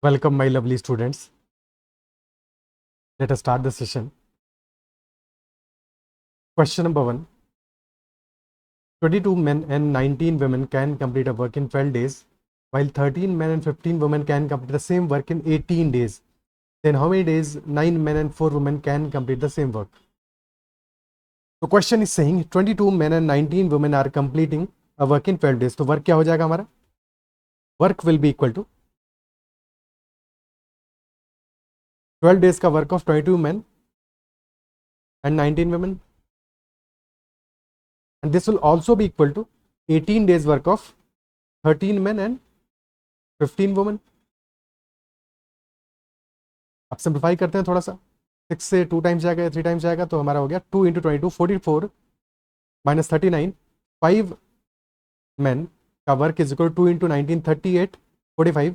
Welcome, my lovely students. Let us start the session. Question number 1. 22 men and 19 women can complete a work in 12 days, while 13 men and 15 women can complete the same work in 18 days. Then how many days 9 men and 4 women can complete the same work? So question is saying 22 men and 19 women are completing a work in 12 days. तो work क्या हो जाएगा हमारा? Work will be equal to 12 days का work of 22 men and 19 women, and this will also be equal to 18 days work of 13 men and 15 women. अब simplify करते हैं थोड़ा सा. 6 से 2 टाइम्स जाएगा, 3 टाइम्स जाएगा, तो हमारा हो गया 2 इंटू 22 44 माइनस 39. 5 मैन का work is equal 2 into 19 38 45.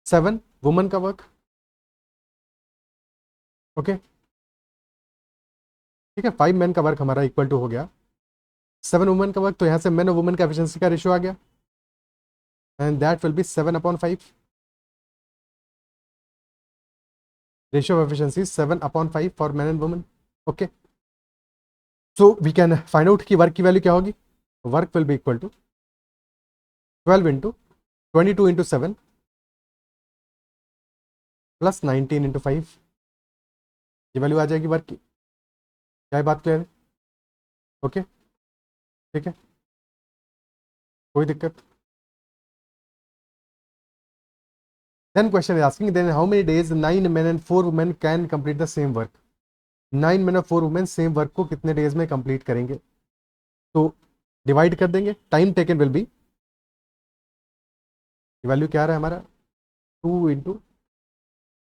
7 woman का वर्क. ओके ठीक है. 5 मैन का वर्क हमारा इक्वल टू हो गया 7 वुमन का वर्क. तो यहाँ से मैन और वुमन का एफिशिएंसी का रेशियो आ गया, and that will be 7/5. Ratio of efficiency 7/5 for man and woman. Okay, so we can find out कि वर्क की वैल्यू क्या होगी. Work will be equal to 12 into 22 into 7 plus 19 into 5. ये value आ जाएगी work की. क्या बात क्लियर है? ओके ठीक है, कोई दिक्कत. Then question is asking, then how many days 9 men and 4 women can complete the same work? 9 men और 4 women सेम वर्क को कितने डेज में कंप्लीट करेंगे? तो डिवाइड कर देंगे. Time taken will be, value क्या आ रहा है हमारा, 2 into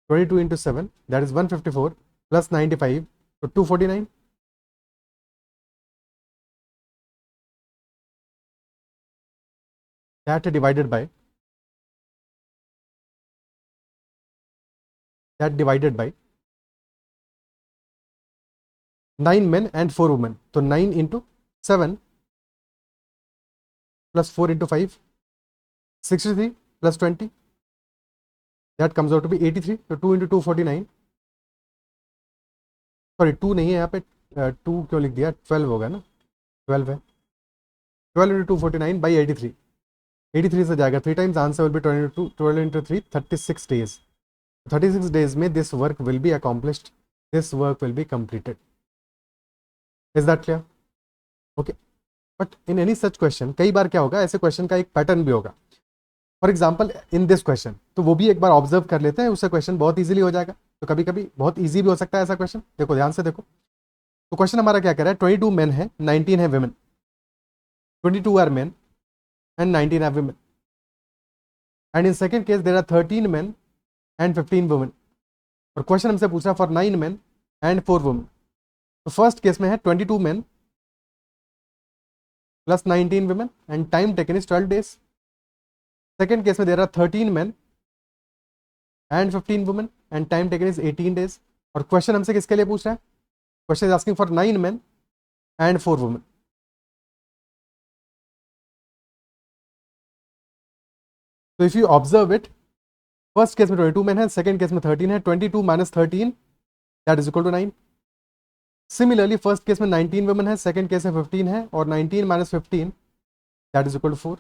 22 into 7 that is 154 plus 95 तो 249. That divided by 9 men and 4 women. तो 9 into 7 plus 4 into 5 63 plus 20 that comes out to be 83. तो 2 इंटू 249, सॉरी 2 नहीं है यहाँ पे, 2 क्यों लिख दिया, 12 होगा ना, 12 है. 12 इंटू 249 बाई 83. 83 से जाएगा 3 times, answer will be 12 into 3 36 days. 36 days में this work will be accomplished, this work will be completed. Is that clear? Okay, but in any such question कई बार क्या होगा, ऐसे क्वेश्चन का एक पैटर्न भी होगा. For example in this question, तो वो भी एक बार ऑब्जर्व कर लेते हैं, उससे क्वेश्चन बहुत ईजिली हो जाएगा. तो कभी कभी बहुत ईजी भी हो सकता है ऐसा क्वेश्चन. देखो ध्यान से देखो, तो क्वेश्चन हमारा क्या कह रहा है, 22 मेन है, 19 है women. 22 are men and 19 are women. And in second case there are 13 men and 15 women. और क्वेश्चन हमसे पूछ रहा है फॉर 9 men and 4 women. तो फर्स्ट केस में है 22 men plus 19 women and time taken is 12 days. Second case में there are 13 men and 15 women and time taken is 18 days. और क्वेश्चन हमसे किसके लिए पूछ रहा है, question is asking for 9 men and 4 women. तो if you observe it, first case में 22 men है, सेकेंड केस में 13 है. 22 minus 13 that is equal to 9. Similarly first case में 19 वुमेन है, सेकंड केस में 15 है, और 19 minus 15 that is equal to 4.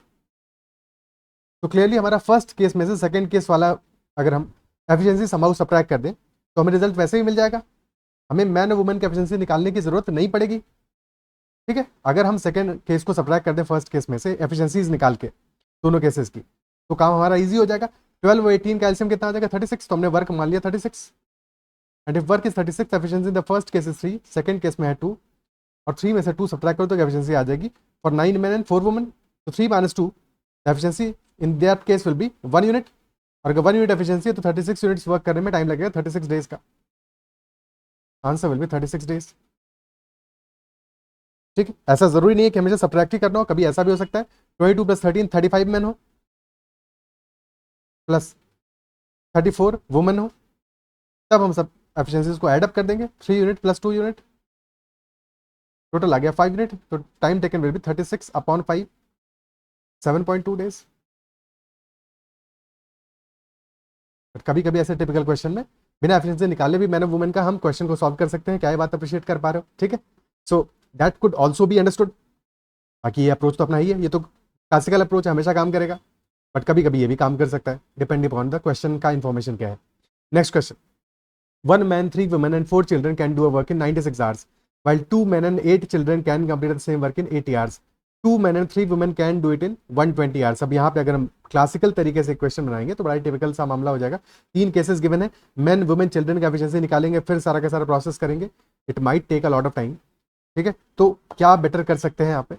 तो क्लियरली हमारा फर्स्ट केस में से सेकंड केस वाला अगर हम एफिशिएंसी समहाउ सब्ट्रैक्ट कर दें तो हमें रिजल्ट वैसे ही मिल जाएगा. हमें मैन और वुमेन की एफिशिएंसी निकालने की जरूरत नहीं पड़ेगी. ठीक है, अगर हम सेकंड केस को सब्ट्रैक्ट कर दें फर्स्ट केस में से एफिशिएंसीज निकाल के दोनों केसेस की, तो काम हमारा ईजी हो जाएगा. 12 और 18 का एलसीएम कितना आ जाएगा, 36. तो हमने वर्क मान लिया 36. And if work is 36, efficiency in the first case is 3, second case में है 2, और 3 में से 2 सब्ट्रैक्ट करो तो एफिशिएंसी आ जाएगी फॉर 9 men and 4 women. तो 3 minus 2 efficiency in that case will be 1 unit. और अगर 1 यूनिट एफिशिएंसी है तो 36 यूनिट्स वर्क करने में टाइम लगेगा 36 डेज का. Answer will B 36 days. ठीक है, ऐसा जरूरी नहीं है कि हमेशा सब्ट्रैक्ट ही करना हो, कभी ऐसा भी हो सकता है 22 प्लस 13 35 मैन हो, प्लस 34 वुमेन हो, तब हम सब एफिशिएंसीज को एड अप कर देंगे. 3 यूनिट प्लस 2 यूनिट, टोटल आ गया 5 यूनिट. तो time taken will B 36/5, 7.2 days. कभी कभी ऐसे टिपिकल क्वेश्चन में बिना एफिशिएंसी निकाले भी मैन और वुमेन का हम क्वेश्चन को सॉल्व कर सकते हैं। क्या ये बात अप्रिशिएट कर पा रहे हो? ठीक है, so that could also be understood. बाकी ये अप्रोच तो अपना ही है, ये तो क्लासिकल अप्रोच हमेशा काम करेगा, बट कभी कभी ये भी काम कर सकता है, डिपेंडिंग अपॉन द क्वेश्चन का इन्फॉर्मेशन क्या है। Next question, 1 man, 3 women and 4 children can do a work in 96 hours, while 2 men and 8 children can complete the same work in 80 hours. 2 men and 3 women can do it in 120 hours. अब यहाँ पे अगर हम classical तरीके से question बनाएंगे तो बड़ा टिपिकल सा मामला हो जाएगा। 3 केसेस गिवन है, मेन वुमेन चिल्ड्रन का एफिशिएंसी निकालेंगे, फिर सारा का सारा प्रोसेस करेंगे, it might take a lot of time. ठीक है, तो क्या बेटर कर सकते हैं यहाँ पे,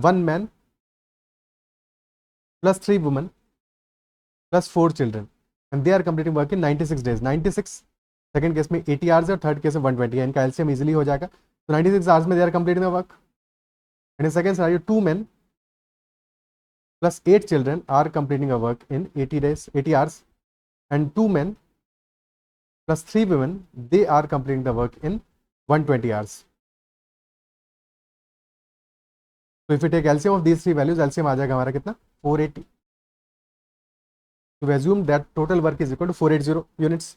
1 man plus 3 women plus 4 children and they are completing work in 96 days. 96, second case में 80 आवर्स है और थर्ड केस में 120 है, इनका एलसीएम इजीली हो जाएगा। तो 96 आवर्स में they are completing the work. And second scenario, 2 men plus 8 children are completing a work in 80 days, 80 hours, and 2 men plus 3 women, they are completing the work in 120 hours. So if we take LCM of these three values, LCM आ जाएगा हमारा कितना, 480. So we assume that total work is equal to 480 units.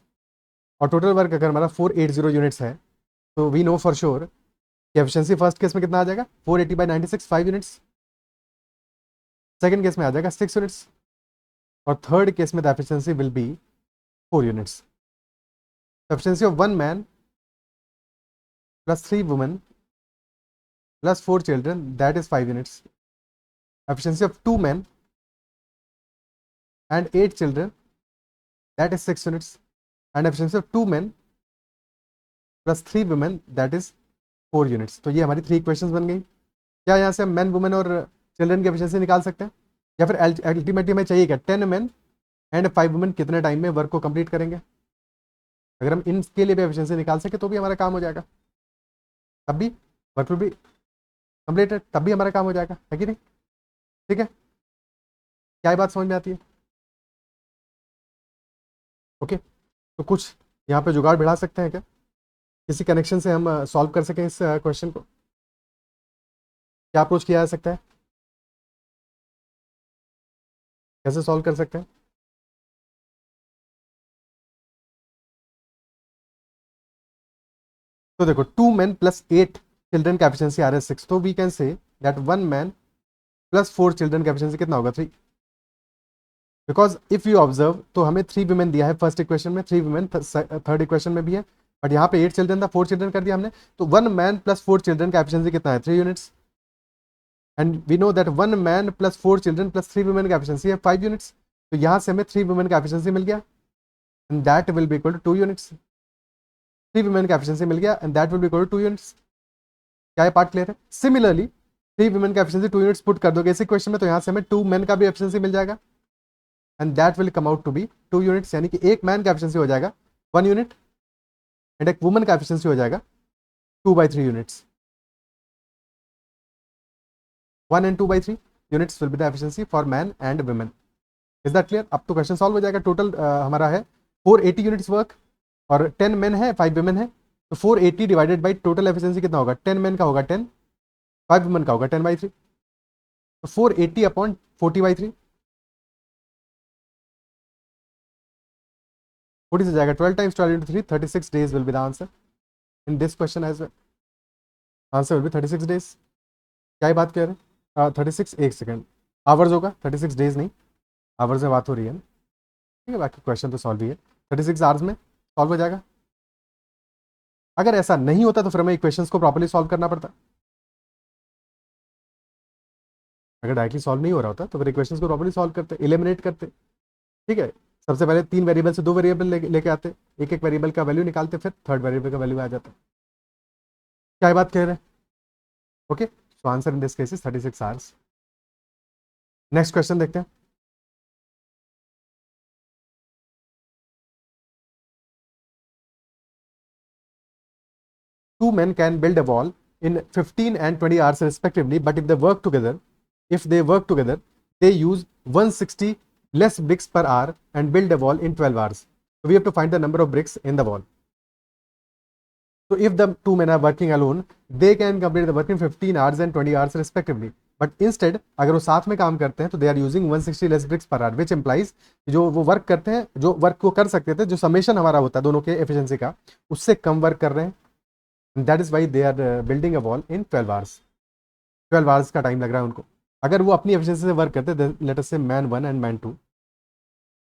और total work अगर हमारा 480 units है तो we know for sure कि efficiency first case में कितना आ जाएगा, 480 by 96, 5 यूनिट्स। सेकंड केस में आ जाएगा 6 यूनिट्स और थर्ड केस में the efficiency will B 4 units. Efficiency of 1 man plus 3 women plus 4 children, that is 5 units. Efficiency of 2 man and 8 children, that is 6 units. And efficiency of 2 men plus 3 women, that is 4 units. तो ये हमारी 3 equations बन गई। क्या यहाँ से हम man women और चिल्ड्रन की एफिशिएंसी निकाल सकते हैं, या फिर अल्टीमेटली हमें चाहिए क्या, 10 men एंड 5 women कितने टाइम में वर्क को कंप्लीट करेंगे। अगर हम इनके लिए भी एफिशिएंसी निकाल सके तो भी हमारा काम हो जाएगा, तब भी वर्क विल बी कंप्लीटेड, तब भी हमारा काम हो जाएगा, है कि नहीं? ठीक है, क्या ये बात समझ में आती है? ओके, तो कुछ यहाँ पे जुगाड़ बढ़ा सकते हैं क्या, किसी कनेक्शन से हम सॉल्व कर सकें इस क्वेश्चन को? क्या अप्रोच किया जा सकता है, कैसे सॉल्व कर सकते हैं? तो देखो, 2 men प्लस 8 चिल्ड्रन का एफिशिएंसी आ रहा है 6, तो we can say that 1 man plus 4 children का एफिशिएंसी कितना होगा, 3। बिकॉज इफ यू ऑब्जर्व तो हमें 3 women दिया है फर्स्ट इक्वेशन में, 3 women थर्ड इक्वेशन में भी है, बट यहाँ पे 8 चिल्ड्रन था, 4 चिल्ड्रन कर दिया हमने। तो 1 man प्लस 4 चिल्ड्रन का एफिशिएंसी कितना है, 3 units. And we know that 1 man plus 4 children plus 3 women का एफिशिएंसी है 5 यूनिट्स। तो यहाँ से हमें 3 women का एफिशिएंसी मिल गया and that will be equal to 2 units. 3 women का एफिशिएंसी मिल गया and that will be equal to 2 units. क्या ये पार्ट क्लियर है? सिमिलरली 3 women का एफिशिएंसी 2 यूनिट्स पुट कर दोगे इसी क्वेश्चन में, तो यहाँ से हमें 2 men का भी एफिशिएंसी मिल जाएगा and that will come out to be 2 units. यानी कि एक मैन का एफिशिएंसी हो जाएगा 1 यूनिट एंड एक वुमन का एफिशिएंसी हो जाएगा 2/3 units. 1 and 2/3 units will be the efficiency for man and women. Is that clear? अब तो क्वेश्चन सॉल्व हो जाएगा। टोटल हमारा है 480 यूनिट्स वर्क और 10 men है, 5 women है, तो 480 डिवाइडेड बाई टोटल एफिशिएंसी कितना होगा, 10 men का होगा 10, 5 women का होगा 10/3, तो 480 अपॉन 40/3, 40 से जाएगा 12 times 12 into 3, 36 days will be the answer in this question as well. Answer will be 36 days. क्या बात कह रहे हैं, 36, एक सेकेंड, आवर्स होगा, 36 डेज नहीं, आवर्स में बात हो रही है ना, ठीक है। बाकी क्वेश्चन तो सॉल्व ही है, 36 आवर्स में सॉल्व हो जाएगा। अगर ऐसा नहीं होता तो फिर हमें इक्वेशंस को प्रॉपर्ली सॉल्व करना पड़ता। अगर डायरेक्टली सॉल्व नहीं हो रहा होता तो फिर इक्वेशंस को प्रॉपर्ली सॉल्व करते, एलिमिनेट करते, ठीक है। सबसे पहले 3 वेरिएबल से 2 वेरिएबल लेके आते, एक एक वेरिएबल का वैल्यू निकालते, फिर थर्ड वेरिएबल का वैल्यू आ जाता। क्या बात कह रहे हैं? Okay, so answer in this case is 36 hours. Next question देखते हैं। Two men can build a wall in 15 and 20 hours respectively, but if they work together, they use 160 less bricks per hour and build a wall in 12 hours. So we have to find the number of bricks in the wall. So if the 2 men are working alone, they can complete the work in 15 hours and 20 hours respectively. But instead अगर वो साथ में काम करते हैं तो they are using 160 less bricks per hour, which implies जो वो वर्क करते हैं, जो वर्क को कर सकते थे, जो समेशन हमारा होता है दोनों के एफिशिएंसी का, उससे कम वर्क कर रहे हैं। That is why they are building a wall in 12 hours. 12 hours का टाइम लग रहा है उनको। अगर वो अपनी एफिशिएंसी से वर्क करते, लेट अस से man 1 and man 2,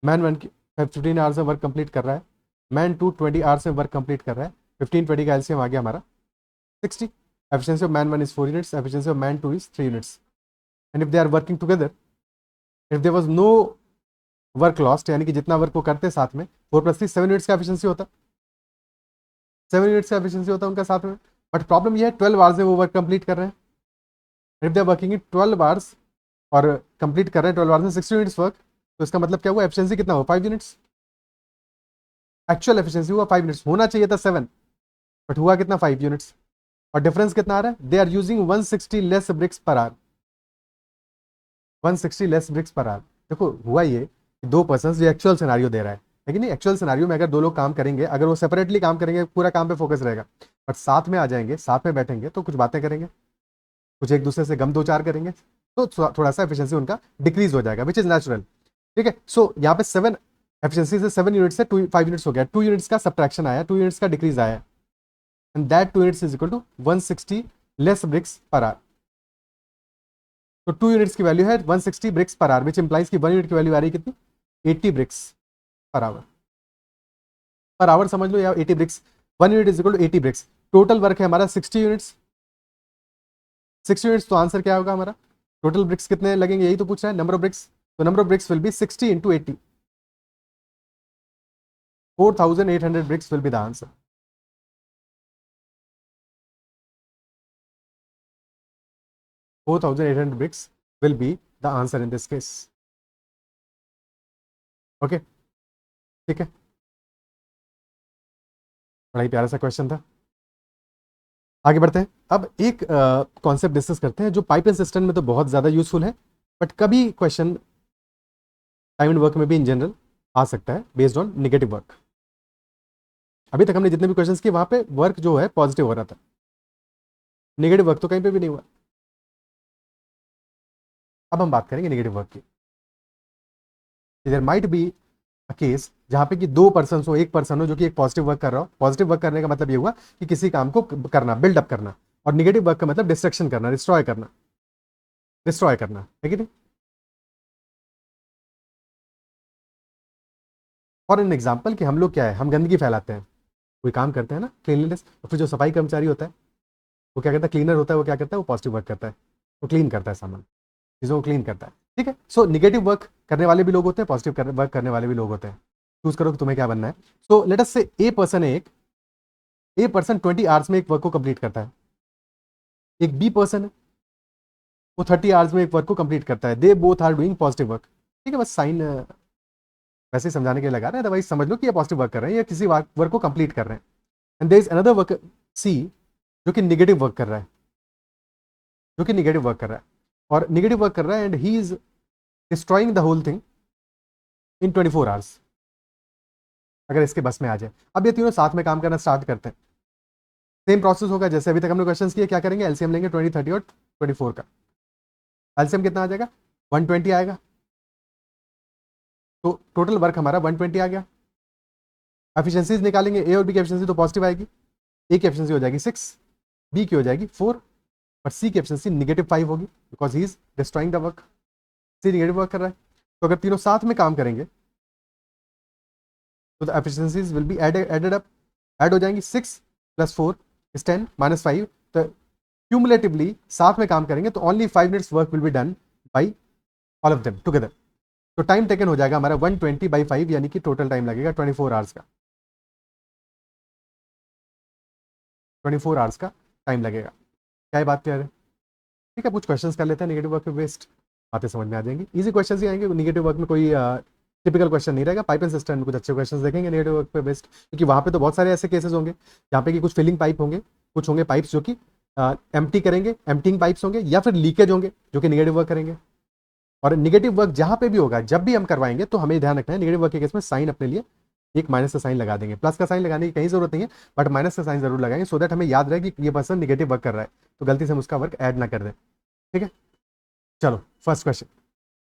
man 1 15 hours में वर्क कंप्लीट कर रहा है, मैन 2 20 आवर्स में वर्क कंप्लीट कर रहा है, 15-20 का एलसीएम आ गया हमारा 60। Efficiency of man 1 is 4 units, efficiency of man 2 is 3 units. And if they are working together, if there was no work lost, यानी कि जितना वर्क वो करते साथ में, 4 + 3 7 यूनिट्स का एफिशिएंसी होता, 7 यूनिट्स का एफिशिएंसी होता उनका साथ में। बट प्रॉब्लम ये है 12 आवर्स में वो वर्क कंप्लीट कर रहे हैं। If they are working in 12 hours और कंप्लीट कर रहे हैं 12 आवर्स में 60 यूनिट्स वर्क, तो इसका मतलब क्या हुआ, एफिशिएंसी कितना हुआ, 5 यूनिट्स। एक्चुअल एफिशिएंसी हुआ 5 यूनिट्स, होना चाहिए था 7, बट हुआ कितना, 5 यूनिट्स। और डिफरेंस कितना आ रहा है, they are using 160 less bricks per hour, 160 less bricks per hour. देखो हुआ ये कि 2 पर्सन जो एक्चुअल सिनारियो दे रहा है, लेकिन एक्चुअल सिनारियो में अगर 2 लोग काम करेंगे, अगर वो सेपरेटली काम करेंगे पूरा काम पे फोकस रहेगा, बट साथ में आ जाएंगे, साथ में बैठेंगे तो कुछ बातें करेंगे, कुछ एक दूसरे से गम दो चार करेंगे, तो थोड़ा सा एफिशिएंसी उनका डिक्रीज हो जाएगा, विच इज नेचुरल। ठीक है, सो यहाँ पे 7 एफिशिएंसी से 7 यूनिट से 5 यूनिट्स हो गया, 2 यूनिट्स का सब्ट्रैक्शन आया, 2 यूनिट्स का डिक्रीज आया, and that 2 units is equal to 160 less bricks per hour. तो 2 यूनिट्स की वैल्यू है 160 BRICS per hour, which implies की 1 यूनिट की वैल्यू आ रही है कितनी, 80 BRICS per our. Per hour समझ लो या 80 bricks, 1 unit is equal to 80 bricks. Total work है हमारा 60 यूनिट्स, 60 यूनिट्स, तो आंसर क्या होगा हमारा, टोटल ब्रिक्स कितने लगेंगे, यही तो पूछ रहा है, नंबर ऑफ ब्रिक्स। तो number of BRICS will be 60 into 80, 4800 bricks will be the answer. $4,800 will be the answer in this case. Okay, ठीक है, बड़ा ही प्यारा सा क्वेश्चन था। आगे बढ़ते हैं, अब एक कॉन्सेप्ट डिस्कस करते हैं जो पाइप एंड सिस्टम में तो बहुत ज़्यादा यूजफुल है, बट कभी क्वेश्चन टाइम एंड वर्क में भी इन जनरल आ सकता है, बेस्ड ऑन नेगेटिव वर्क। अभी तक हमने जितने भी क्वेश्चंस किए वहाँ पे वर्क जो है पॉजिटिव हो रहा था, नेगेटिव वर्क तो कहीं पे भी नहीं हुआ। अब हम बात करेंगे नेगेटिव वर्क की। There might be a case जहाँ पे कि 2 पर्सन हो, एक पर्सन हो जो कि एक पॉजिटिव वर्क कर रहा हो। पॉजिटिव वर्क करने का मतलब ये हुआ कि किसी काम को करना, बिल्डअप करना, और नेगेटिव वर्क का मतलब डिस्ट्रक्शन करना, डिस्ट्रॉय करना, डिस्ट्रॉय करना, है कि नहीं। फॉर एन एग्जाम्पल कि हम लोग क्या है, हम गंदगी फैलाते हैं, कोई काम करते हैं ना क्लीनलीनेस, और फिर जो सफाई कर्मचारी होता है वो क्या करता है, क्लीनर होता है, वो क्या करता है, वो पॉजिटिव वर्क करता है, वो क्लीन करता है सामान, चीज़ों को क्लीन करता है। ठीक है, सो नेगेटिव वर्क करने वाले भी लोग होते हैं, पॉजिटिव वर्क करने वाले भी लोग होते हैं। चूज करो कि तुम्हें क्या बनना है। सो लेट अस से ए पर्सन 20 आवर्स में एक वर्क को कंप्लीट करता है, एक बी पर्सन है वो 30 आवर्स में एक वर्क को कंप्लीट करता है। They both are doing positive work. ठीक है, बस साइन वैसे ही समझाने के लिए लगा रहे हैं, अदरवाइज समझ लो कि ये पॉजिटिव वर्क कर रहे हैं या किसी वर्क को कंप्लीट कर रहे हैं। And there is another work C जो कि नेगेटिव वर्क कर रहा है, जो कि नेगेटिव वर्क कर रहा है, और नेगेटिव वर्क कर रहा है and he is destroying the whole thing in 24 hours, अगर इसके बस में आ जाए। अब ये तीनों साथ में काम करना स्टार्ट करते हैं, सेम प्रोसेस होगा जैसे अभी तक हमने क्वेश्चंस किए। क्या करेंगे, एलसीएम लेंगे 20, 30 और 24 का। एलसीएम कितना आ जाएगा, 120 आएगा, तो टोटल वर्क हमारा 120 आ गया। एफिशिएंसीज निकालेंगे, ए और बी की एफिशिएंसी तो पॉजिटिव आएगी, ए की एफिशिएंसी हो जाएगी 6, बी की हो जाएगी 4, और सी की एफिशिएंसी -5 होगी, because he is destroying the work. See negative work कर रहा है, तो अगर तीनों साथ में काम करेंगे तो the efficiencies will be added up, add हो जाएंगी। 6 + 4 is 10 - 5, तो क्यूमुलेटिवली साथ में काम करेंगे तो only 5 minutes work will be done by all of them together. तो टाइम टेकन हो जाएगा हमारा 120/5, यानी कि टोटल टाइम लगेगा 24 आवर्स का, 24 आवर्स का टाइम लगेगा। क्या ये बात क्लियर है। ठीक है, कुछ क्वेश्चंस कर लेते हैं नेगेटिव वर्क पे बेस्ड, बातें समझ में आ जाएंगी। इजी क्वेश्चंस ही आएंगे, नेगेटिव वर्क में कोई टिपिकल क्वेश्चन नहीं रहेगा। पाइप एंड सिस्टम में कुछ अच्छे क्वेश्चंस देखेंगे नेगेटिव वर्क पे बेस्ड, क्योंकि वहाँ पे तो बहुत सारे ऐसे केसेस होंगे जहाँ पे कि कुछ फिलिंग पाइप होंगे, कुछ होंगे पाइप्स जो कि एम्प्टी करेंगे, एम्प्टिंग पाइप्स होंगे, या फिर लीकेज होंगे जो कि नेगेटिव वर्क करेंगे। और नेगेटिव वर्क जहाँ पे भी होगा, जब भी हम करवाएंगे, तो हमें ध्यान रखना है नेगेटिव वर्क के केस में साइन अपने लिए एक माइनस का साइन लगा देंगे। प्लस का साइन लगाने की कहीं जरूरत नहीं है, बट माइनस का साइन जरूर लगाएंगे, सो दैट हमें याद रहे कि ये पर्सन नेगेटिव वर्क कर रहा है, तो गलती से हम उसका वर्क ऐड ना कर दें। ठीक है, चलो first question,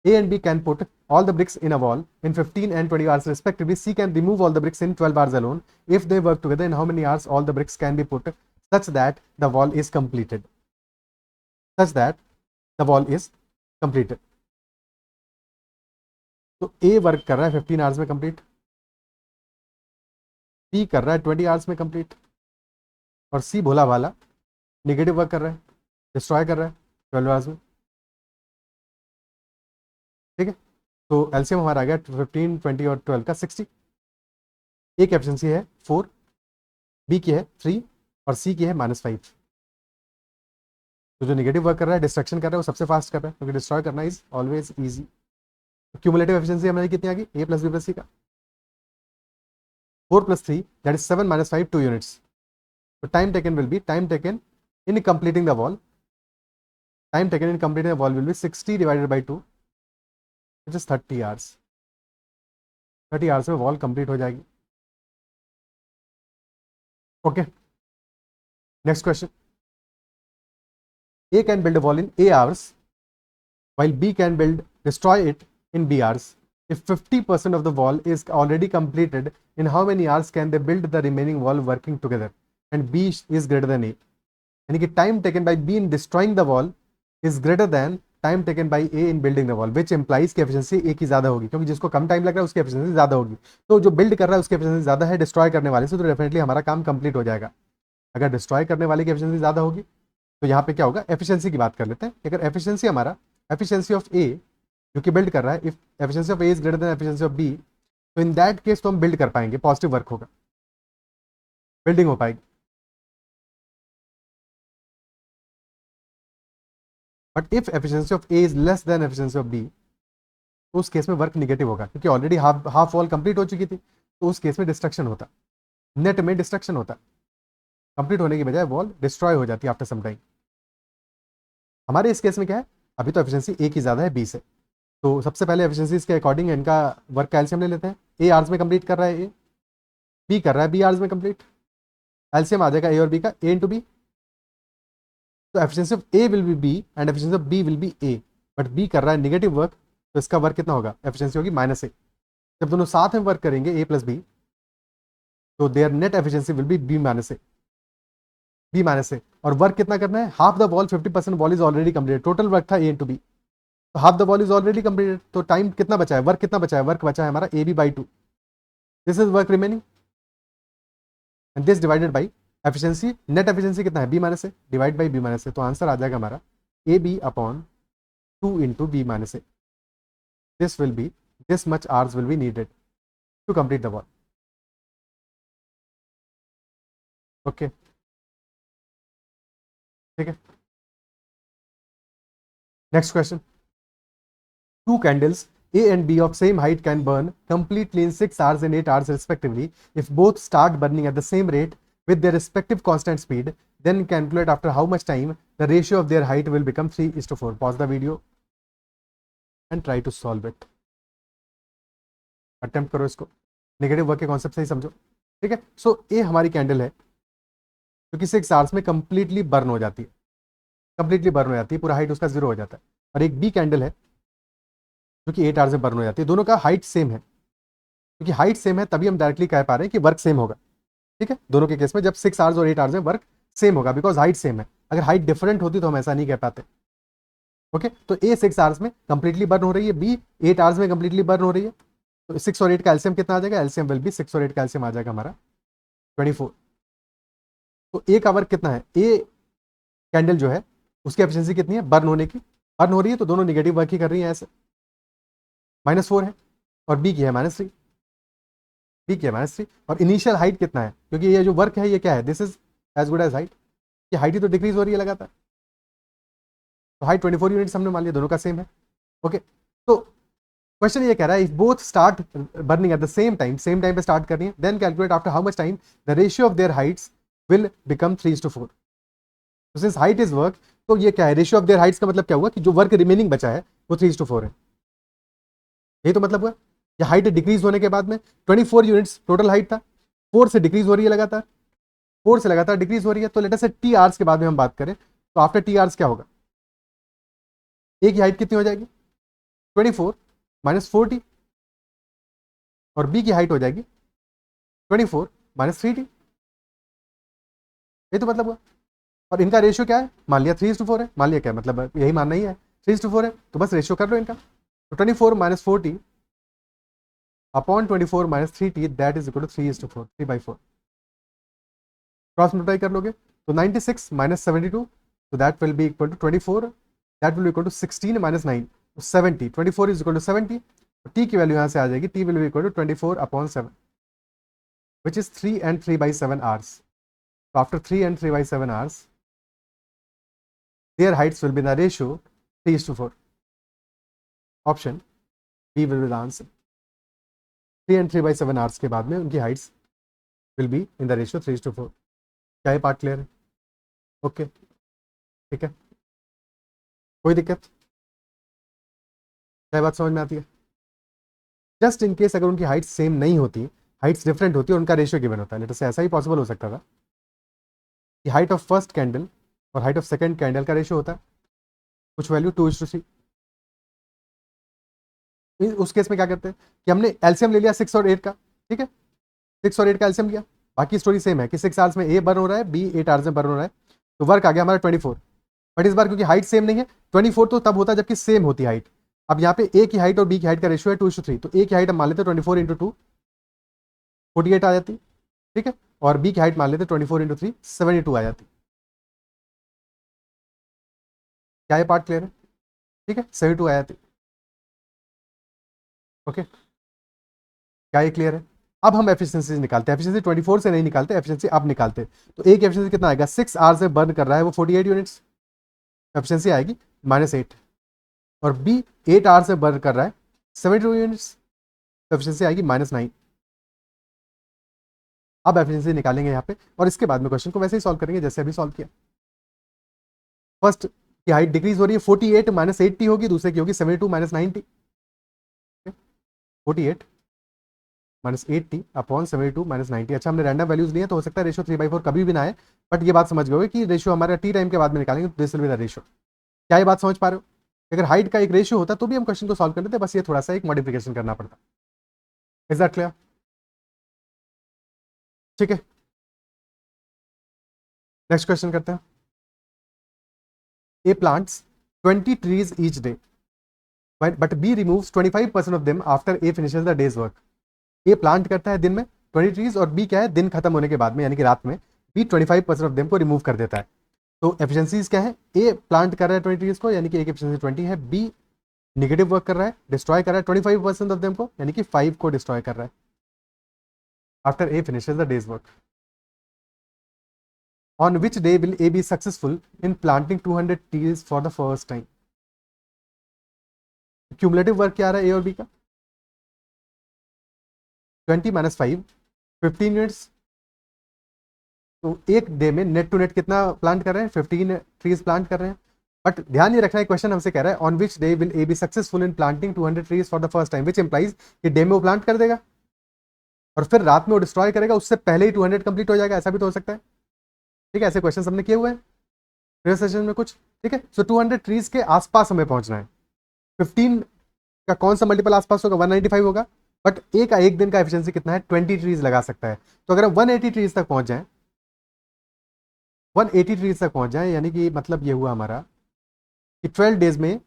A and B can put all the bricks in a wall in 15 and 20 hours respectively. C can remove all the bricks in 12 hours alone. If they work together, in how many hours all the bricks can be put such that the wall is completed? Such that the wall is completed. तो A work कर रहा है 15 hours में complete, B कर रहा है 20 hours में complete, और C भोला भाला नेगेटिव वर्क कर रहा है, डिस्ट्रॉय कर रहा है 12 आवर्स में। ठीक है, तो एलसीएम हमारा आ गया 15, 20 और 12 का 60। ए की एफिशिएंसी है 4, बी की है 3 और सी की है -5। तो जो नेगेटिव वर्क कर रहा है, डिस्ट्रक्शन कर रहा है, वो सबसे फास्ट कर रहा है, क्योंकि डिस्ट्रॉय करना is always easy. Cumulative efficiency हमारी कितनी आ गई, ए प्लस बी प्लस सी का 4 + 3 दैट इज 7 - 5 2 यूनिट्स। तो time taken will B, time taken in completing the wall, time taken in completing the wall will be 60 / 2 which is 30 hours. 30 hours में wall complete हो जाएगी। Okay, next question, A can build a wall in A hours while B can destroy it in B hours. If 50% of the wall is already completed, in how many hours can they build the remaining wall working together? And B is greater than A. यानी कि time taken by B in destroying the wall is greater than time taken by A in building the wall, which implies कि efficiency A की ज़्यादा होगी, क्योंकि जिसको कम time लग रहा है उसकी efficiency ज़्यादा होगी। तो जो build कर रहा है उसकी efficiency ज़्यादा है डिस्ट्रॉय करने वाले से, तो डेफिनेटली हमारा काम कंप्लीट हो जाएगा। अगर डिस्ट्रॉय करने वाले की efficiency ज़्यादा होगी तो यहाँ पे क्या होगा, एफिशिएंसी की बात कर लेते हैं। अगर एफिशिएंसी हमारा एफिशिएंसी ऑफ ए जो कि बिल्ड कर रहा है, if efficiency of A is greater than efficiency of B, तो इन दैट केस तो हम बिल्ड कर पाएंगे, पॉजिटिव वर्क होगा, बिल्डिंग हो पाएगी। But if efficiency of A is less than efficiency of B, तो उस केस में वर्क निगेटिव होगा, क्योंकि ऑलरेडी हाफ वॉल कंप्लीट हो चुकी थी, तो उस केस में डिस्ट्रक्शन होता, नेट में डिस्ट्रक्शन होता, कंप्लीट होने की बजाय वॉल डिस्ट्रॉय हो जाती है आफ्टर सम टाइम। हमारे इस केस में क्या है, अभी तो एफिशिएंसी ए की ज़्यादा है बी से, तो सबसे पहले एफिशिएंसीज के अकॉर्डिंग इनका वर्क का एलसीएम ले लेते हैं। ए आवर्स में कंप्लीट कर रहा है ए, बी कर रहा है बी आवर्स में कंप्लीट, एलसीएम आ जाएगा ए और बी का, ए इंटू बी। तो efficiency of A will be B and efficiency of B will be A, but B कर रहा है नेगेटिव वर्क, तो इसका वर्क कितना होगा, एफिशिएंसी होगी -ए। जब दोनों साथ में वर्क करेंगे ए प्लस बी, तो their net efficiency will be B -ए। और वर्क कितना करना है, half the wall, 50% wall is already completed, total work था ए इंटू बी, तो half the wall is already completed, तो टाइम कितना बचा है, वर्क कितना बचा है, वर्क बचा है हमारा A B / 2, this is work remaining and this divided by efficiency, net efficiency कितना है B -A divide by B -A, तो आंसर आ जाएगा हमारा A B upon 2 into B -A. This will be, this much hours will be needed to complete the wall. Okay, ठीक है, next question, two candles A and B of same height can burn completely in 6 hours and 8 hours respectively. If both start burning at the same rate with their respective constant speed, then calculate after how much time the ratio of their height will become 3:4. Pause the video and try to solve it. Attempt करो इसको, negative work के concept से ही समझो। ठीक है, सो ए हमारी candle है जो कि 6 आवर्स में कंप्लीटली बर्न हो जाती है, कंप्लीटली बर्न हो जाती है, पूरा हाइट उसका 0 हो जाता है। और एक बी कैंडल है जो कि 8 आवर्स में बर्न हो जाती है, दोनों का हाइट सेम है, क्योंकि हाइट सेम है तभी हम डायरेक्टली कह पा रहे हैं कि वर्क सेम होगा। ठीक है, दोनों के केस में जब 6 आवर्स और 8 आवर्स में वर्क सेम होगा, बिकॉज हाइट सेम है। अगर हाइट डिफरेंट होती तो हम ऐसा नहीं कह पाते। ओके, तो ए 6 आवर्स में कंप्लीटली बर्न हो रही है, बी 8 आवर्स में कंप्लीटली बर्न हो रही है, तो 6 और 8 का एलसीएम कितना आ जाएगा, एलसीएम विल बी 6 और 8 का एलसीएम आ जाएगा हमारा 24। तो ए का वर्क कितना है, ए कैंडल जो है उसकी एफिशिएंसी कितनी है, बर्न होने की, बर्न हो रही है, तो दोनों निगेटिव वर्क ही कर रही है ऐसे, -4 है, और बी की है -3, बी की है -3। और इनिशियल हाइट कितना है, क्योंकि ये जो वर्क है ये क्या है, this is as good as height, ये हाइट ही तो डिक्रीज हो रही है लगातार, तो हाइट 24 यूनिट्स हमने मान लिया, दोनों का सेम है। ओके, तो क्वेश्चन ये कह रहा है if both start burning at the same time पे स्टार्ट कर रही है, then calculate after how much time the ratio of their heights will become 3:4। तो सिंस हाइट इज वर्क, तो ये क्या है, रेशियो ऑफ देयर हाइट्स का मतलब क्या हुआ कि जो वर्क रिमेनिंग बचा है वो 3:4 है, यही तो मतलब हुआ। ये हाइट डिक्रीज होने के बाद में 24 यूनिट्स टोटल हाइट था, 4 से डिक्रीज हो रही है लगातार, 4 से लगातार डिक्रीज हो रही है। तो लेट अस से टी आवर्स के बाद में हम बात करें, तो आफ्टर टी आवर्स क्या होगा, ए की हाइट कितनी हो जाएगी 24 माइनस 40 और बी की हाइट हो जाएगी 24 माइनस 3t। ये तो मतलब हुआ। और इनका रेशियो क्या है, मान लिया 3:4 है, मान लिया क्या मतलब यही मानना ही है 3:4 है, तो बस रेशियो कर लो इनका। तो 24 minus 40 upon 24 minus 3t that is equal to 3:4, 3/4। Cross multiply कर लोगे तो 96 माइनस 72, तो that will be equal to 24, that will be equal to 16 minus 9, 70। 24 is equal to 70। T की वैल्यू यहाँ से आ जाएगी, t will be equal to 24 upon 7 which is 3 and 3/7 hours. So after 3 and 3/7 hours, their heights will be in the ratio 3:4. Option B will be the answer. 3 and 3/7 hours के बाद में उनकी heights will be in the ratio 3:4. क्या ये part clear है? Okay ठीक है, कोई दिक्कत? क्या बात समझ में आती है? जस्ट इन केस अगर उनकी हाइट्स सेम नहीं होती, हाइट्स डिफरेंट होती है, उनका रेशियो गिवन होता है। लेट से ऐसा ही पॉसिबल हो सकता था कि हाइट ऑफ फर्स्ट कैंडल और हाइट ऑफ सेकंड कैंडल का रेशियो होता है कुछ वैल्यू 2:3। उस केस में क्या करते हैं कि हमने एलसीएम ले लिया 6 और 8 का, ठीक है, 6 और 8 का एलसीएम लिया। बाकी स्टोरी सेम है कि 6 आवर्स में ए बर्न हो रहा है, बी 8 आवर्स में बर्न हो रहा है, तो वर्क आ गया हमारा 24। बट इस बार क्योंकि हाइट सेम नहीं है, 24 तो तब होता है जबकि सेम होती हाइट। अब यहाँ पे ए की हाइट और बी की हाइट का रेशियो है 2:3, तो ए की हाइट हम मान लेते 24 इंटू 2 48 आ जाती, ठीक है, और बी की हाइट मान लेते 24 इंटू 3 72 आ जाती। क्या ये पार्ट क्लियर है? ठीक है, 72 आ जाती। ओके, क्या ये क्लियर है? अब हम एफिशिएंसी निकालते हैं। एफिशिएंसी 24 से नहीं निकालते, एफिशिएंसी अब निकालते हैं। तो ए की एफिशिएंसी कितना आएगा, 6 आवर्स में बर्न कर रहा है वो 48 यूनिट्स, एफिशिएंसी आएगी -8। और बी 8 आवर्स में बर्न कर रहा है 72 यूनिट्स, एफिशिएंसी आएगी -9। अब एफिशिएंसी निकालेंगे यहाँ पे और इसके बाद में क्वेश्चन को वैसे ही सॉल्व करेंगे जैसे अभी सॉल्व किया। फर्स्ट की हाइट डिक्रीज हो रही है, 48 माइनस 8t होगी, दूसरे की होगी 72 minus 9t। 48 minus 8t upon 72 minus 90। अच्छा, हमने रैंडम वैल्यूज लिए तो हो सकता है रेशियो 3/4 कभी भी ना आए, बट ये बात समझ गए कि रेशियो हमारा टी टाइम के बाद में निकालेंगे तो this will be the ratio. क्या ये बात समझ पा रहे हो? अगर हाइट का एक रेशियो होता तो भी हम क्वेश्चन को सॉल्व कर लेते, बस ये थोड़ा सा एक मॉडिफिकेशन करना पड़ता। Is that clear? ठीक है, नेक्स्ट क्वेश्चन करते हैं। ए plants 20 trees each day, but B removes 25% of them after A finishes the day's work. A plant करता है दिन में 20 ट्रीज और बी क्या है, दिन खत्म होने के बाद में यानी कि रात में बी 25% ऑफ देम को रिमूव कर देता है। तो एफिशिएंसीज क्या है, ए प्लांट कर रहा है 20 ट्रीज को यानी कि ए की एफिशिएंसी 20 है, बी निगेटिव वर्क कर रहा है, डिस्ट्रॉय कर रहा है 25% ऑफ देम को यानी कि 5 को डिस्ट्रॉय कर रहा है after a finishes the days work. On which day will A be successful in planting 200 trees for the first time? Cumulative work क्या आ रहा है ए और बी का, 20 माइनस 5 15 यूनिट्स। तो एक डे में नेट टू नेट कितना प्लांट कर रहे हैं, 15 ट्रीज प्लांट कर रहे हैं। बट ध्यान ये रखना है, क्वेश्चन हमसे कह रहा है on which day will A be successful in planting 200 trees for the first time, which implies कि डे में वो प्लांट कर देगा और फिर रात में वो डिस्ट्रॉय करेगा, उससे पहले ही 200 कंप्लीट हो जाएगा, ऐसा भी तो हो सकता है। ठीक है, ऐसे क्वेश्चन हमने किए हुए हैं प्रीवियस सेशन में कुछ। ठीक है, सो 200 ट्रीज के आसपास हमें पहुंचना है। 15 का कौन सा मल्टीपल आसपास होगा, 195 होगा, बट ए का एक दिन का एफिशिएंसी कितना है, 20 ट्रीज लगा सकता है। तो अगर हम 180 ट्रीज तक पहुंच जाए, 180 ट्रीज तक पहुंच जाए यानी कि मतलब ये हुआ हमारा कि 12 डेज में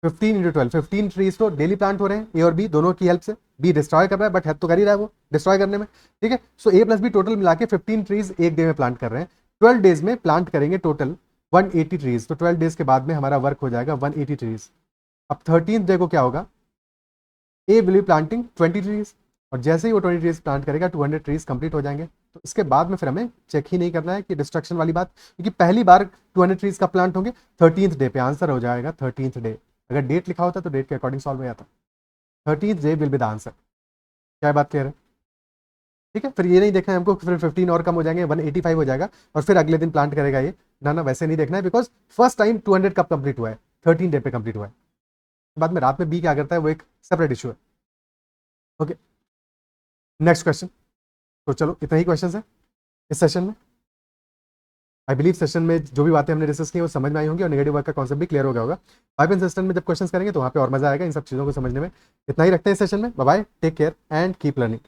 15 इंटू 12 15 ट्रीज तो डेली प्लांट हो रहे हैं ए और बी दोनों की हेल्प से। बी डिस्ट्रॉय कर रहा है बट हेल्प तो कर ही रहा है वो डिस्ट्रॉय करने में। ठीक है, सो ए प्लस बी टोटल मिला के 15 ट्रीज एक डे में प्लांट कर रहे हैं। 12 डेज में प्लांट करेंगे टोटल 180 ट्रीज, तो 12 डेज के बाद में हमारा वर्क हो जाएगा 180 ट्रीज। अब 13th डे को क्या होगा, ए विल बी प्लांटिंग 20 ट्रीज और जैसे ही वो 20 ट्रीज प्लांट करेगा 200 ट्रीज कंप्लीट हो जाएंगे। तो इसके बाद में फिर हमें चेक ही नहीं करना है कि डिस्ट्रक्शन वाली बात, क्योंकि पहली बार 200 ट्रीज का प्लांट होंगे। 13th डे पे आंसर हो जाएगा 13th डे। अगर डेट लिखा होता तो डेट के अकॉर्डिंग सॉल्व हो जाता। 13th day will be the answer. क्या बात क्लियर है? ठीक है, फिर ये नहीं देखना है हमको फिर 15 और कम हो जाएंगे 185 हो जाएगा और फिर अगले दिन प्लांट करेगा ये, ना ना वैसे नहीं देखना है, बिकॉज फर्स्ट टाइम 200 कब कंप्लीट हुआ है, 13 डे पे कंप्लीट हुआ है। बाद में रात में बी क्या करता है वो एक सेपरेट इशू है। Okay, next question. तो चलो इतना ही क्वेश्चन है इस सेशन में। आई बिलीव सेशन में जो भी बातें हमने डिस्कस की वो समझ में आई होंगी और नेगेटिव वर्क का कॉन्सेप्ट भी क्लियर हो गया होगा। पाइप सिस्टम में जब क्वेश्चन करेंगे तो वहाँ पे और मजा आएगा इन सब चीज़ों को समझने में। इतना ही रखते हैं इस सेशन में। Bye bye, take care and keep learning.